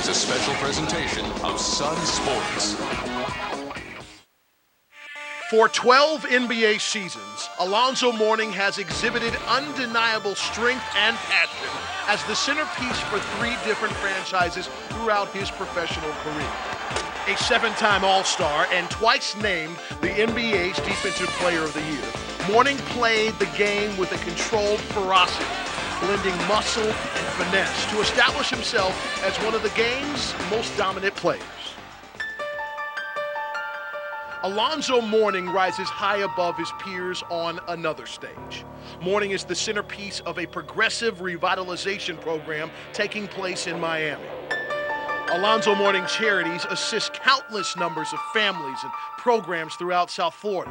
is a special presentation of Sun Sports. For 12 NBA seasons, Alonzo Mourning has exhibited undeniable strength and passion as the centerpiece for 3 different franchises throughout his professional career. A 7-time All-Star and twice named the NBA's Defensive Player of the Year, Mourning played the game with a controlled ferocity, blending muscle and finesse to establish himself as one of the game's most dominant players. Alonzo Mourning rises high above his peers on another stage. Mourning is the centerpiece of a progressive revitalization program taking place in Miami. Alonzo Mourning Charities assist countless numbers of families and programs throughout South Florida.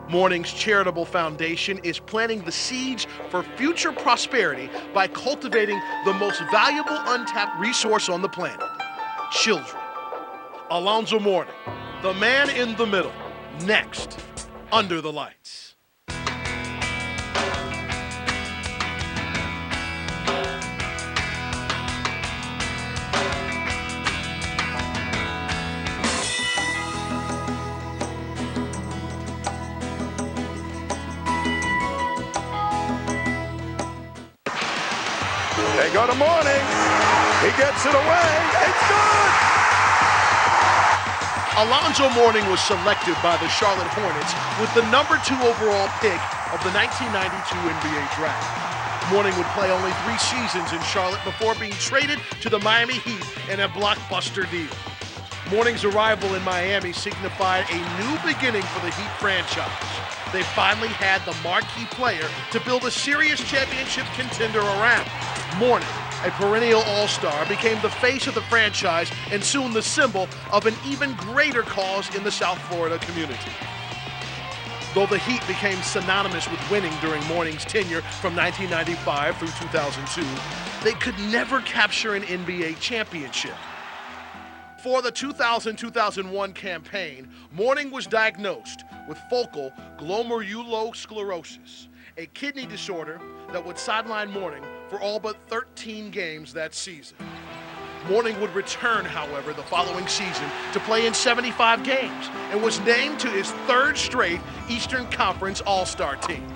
Mourning's charitable foundation is planting the seeds for future prosperity by cultivating the most valuable untapped resource on the planet, children. Alonzo Mourning, the man in the middle, next, Under the Lights. They go to Mourning. He gets it away. It's good! Alonzo Mourning was selected by the Charlotte Hornets with the number 2 overall pick of the 1992 NBA Draft. Mourning would play only 3 seasons in Charlotte before being traded to the Miami Heat in a blockbuster deal. Mourning's arrival in Miami signified a new beginning for the Heat franchise. They finally had the marquee player to build a serious championship contender around. Mourning, a perennial all-star, became the face of the franchise and soon the symbol of an even greater cause in the South Florida community. Though the Heat became synonymous with winning during Mourning's tenure from 1995 through 2002, they could never capture an NBA championship. For the 2000-2001 campaign, Mourning was diagnosed with focal glomerulosclerosis, a kidney disorder that would sideline Mourning for all but 13 games that season. Mourning would return, however, the following season to play in 75 games and was named to his 3rd straight Eastern Conference All-Star team.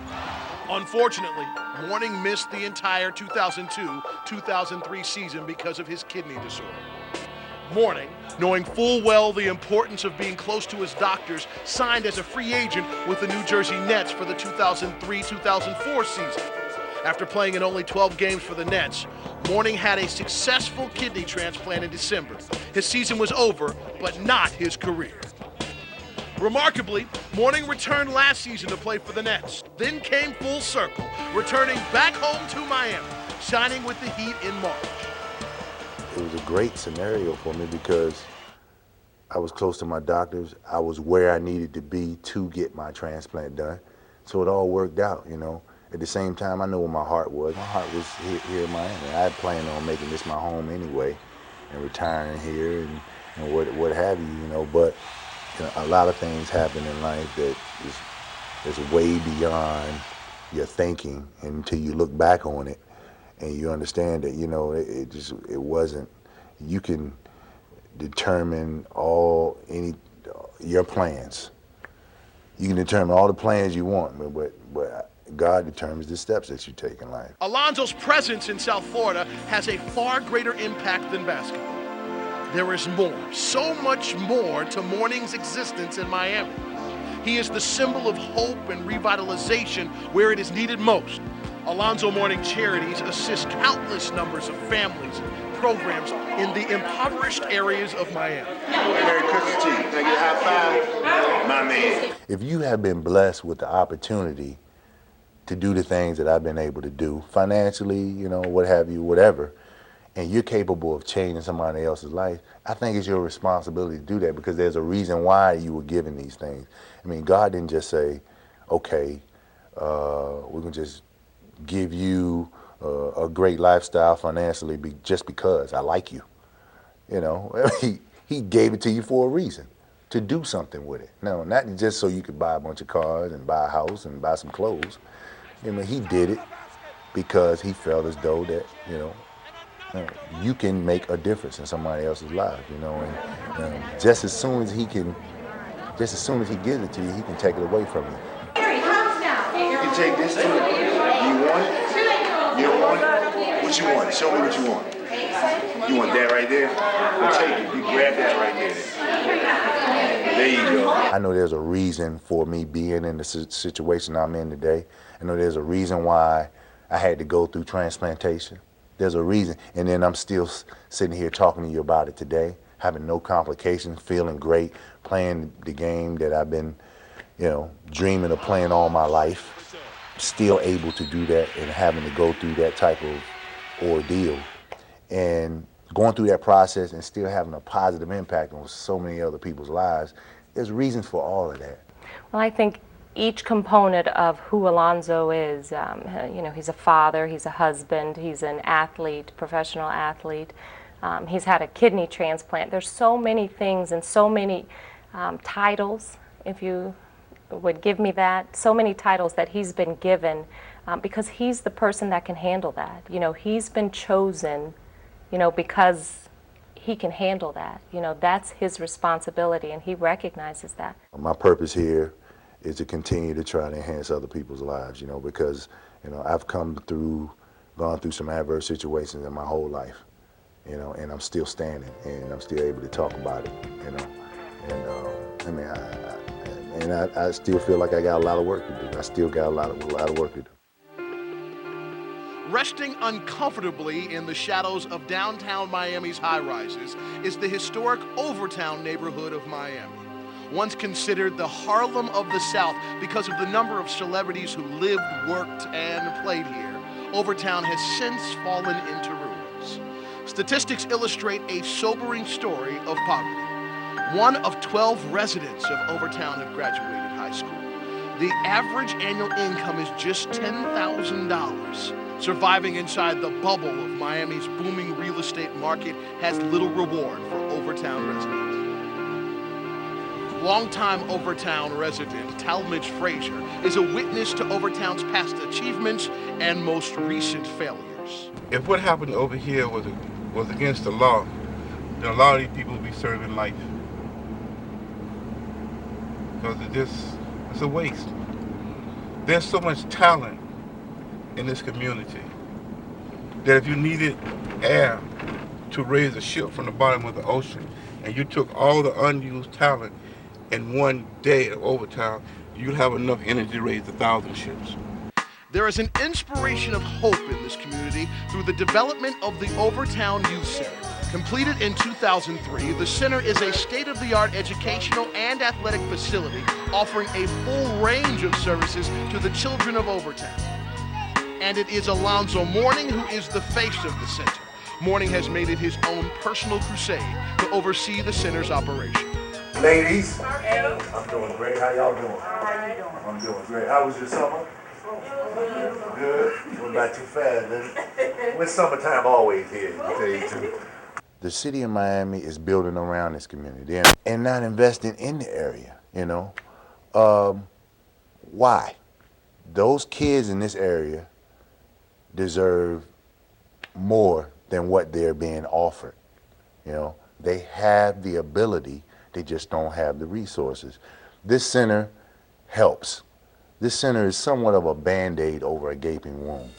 Unfortunately, Mourning missed the entire 2002-2003 season because of his kidney disorder. Mourning, knowing full well the importance of being close to his doctors, signed as a free agent with the New Jersey Nets for the 2003-2004 season. After playing in only 12 games for the Nets, Mourning had a successful kidney transplant in December. His season was over, but not his career. Remarkably, Mourning returned last season to play for the Nets, then came full circle, returning back home to Miami, signing with the Heat in March. It was a great scenario for me because I was close to my doctors. I was where I needed to be to get my transplant done. So it all worked out, you know. At the same time, I know where my heart was. My heart was here in Miami. I had planned on making this my home anyway and retiring here and what have you, you know. But you know, a lot of things happen in life that is way beyond your thinking until you look back on it. And you understand that, you know, it wasn't, you can determine your plans. You can determine all the plans you want, but God determines the steps that you take in life. Alonzo's presence in South Florida has a far greater impact than basketball. There is more, so much more to Mourning's existence in Miami. He is the symbol of hope and revitalization where it is needed most. Alonzo Mourning Charities assist countless numbers of families and programs in the impoverished areas of Miami. Merry Christmas to you. Can I get a high five? My man. If you have been blessed with the opportunity to do the things that I've been able to do, financially, you know, what have you, whatever, and you're capable of changing somebody else's life, I think it's your responsibility to do that because there's a reason why you were given these things. I mean, God didn't just say, okay, we're going to just give you a great lifestyle financially just because I like you. You know, he gave it to you for a reason, to do something with it. No, not just so you could buy a bunch of cars and buy a house and buy some clothes. I mean, he did it because he felt as though that, you know, you can make a difference in somebody else's life, you know, and just as soon as he gives it to you, he can take it away from you. You take this too. You want it? You don't want it? What you want? Show me what you want. You want that right there? We'll take it. You grab that right there. There you go. I know there's a reason for me being in the situation I'm in today. I know there's a reason why I had to go through transplantation. There's a reason. And then I'm still sitting here talking to you about it today, having no complications, feeling great, playing the game that I've been, you know, dreaming of playing all my life. Still able to do that and having to go through that type of ordeal. And going through that process and still having a positive impact on so many other people's lives, there's reasons for all of that. Well, I think each component of who Alonzo is, you know, he's a father, he's a husband, he's an athlete, professional athlete. He's had a kidney transplant. There's so many things and so many titles, if you would give me that, so many titles that he's been given because he's the person that can handle that. You know, he's been chosen, you know, because he can handle that. You know, that's his responsibility, and he recognizes that. My purpose here is to continue to try to enhance other people's lives, you know, because, you know, I've gone through some adverse situations in my whole life, you know, and I'm still standing, and I'm still able to talk about it, you know, and I still feel like I got a lot of work to do. I still got a lot of work to do. Resting uncomfortably in the shadows of downtown Miami's high-rises is the historic Overtown neighborhood of Miami. Once considered the Harlem of the South because of the number of celebrities who lived, worked, and played here, Overtown has since fallen into ruins. Statistics illustrate a sobering story of poverty. 1 of 12 residents of Overtown have graduated high school. The average annual income is just $10,000. Surviving inside the bubble of Miami's booming real estate market has little reward for Overtown residents. Longtime Overtown resident Talmadge Frazier is a witness to Overtown's past achievements and most recent failures. If what happened over here was against the law, then a lot of these people would be serving life. Because it's a waste. There's so much talent in this community that if you needed air to raise a ship from the bottom of the ocean and you took all the unused talent in one day of Overtown, you'd have enough energy to raise 1,000 ships. There is an inspiration of hope in this community through the development of the Overtown Youth Center. Completed in 2003, the center is a state-of-the-art educational and athletic facility offering a full range of services to the children of Overtown. And it is Alonzo Mourning who is the face of the center. Mourning has made it his own personal crusade to oversee the center's operation. Ladies, I'm doing great. How y'all doing? I'm doing great. How was your summer? Good. Went by too fast, didn't it? When summertime always here, to tell you the truth. The city of Miami is building around this community and not investing in the area, you know. Why? Those kids in this area deserve more than what they're being offered. You know, they have the ability, they just don't have the resources. This center helps. This center is somewhat of a Band-Aid over a gaping wound.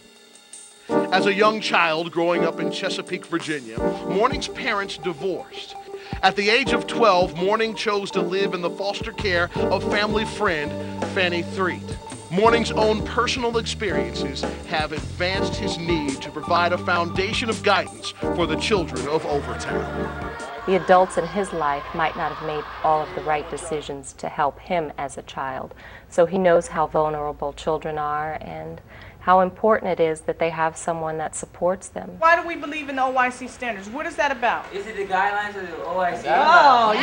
As a young child growing up in Chesapeake, Virginia, Mourning's parents divorced. At the age of 12, Mourning chose to live in the foster care of family friend Fanny Threet. Mourning's own personal experiences have advanced his need to provide a foundation of guidance for the children of Overtown. The adults in his life might not have made all of the right decisions to help him as a child. So he knows how vulnerable children are and how important it is that they have someone that supports them. Why do we believe in OIC standards? What is that about? Is it the guidelines of the OIC? Oh, you're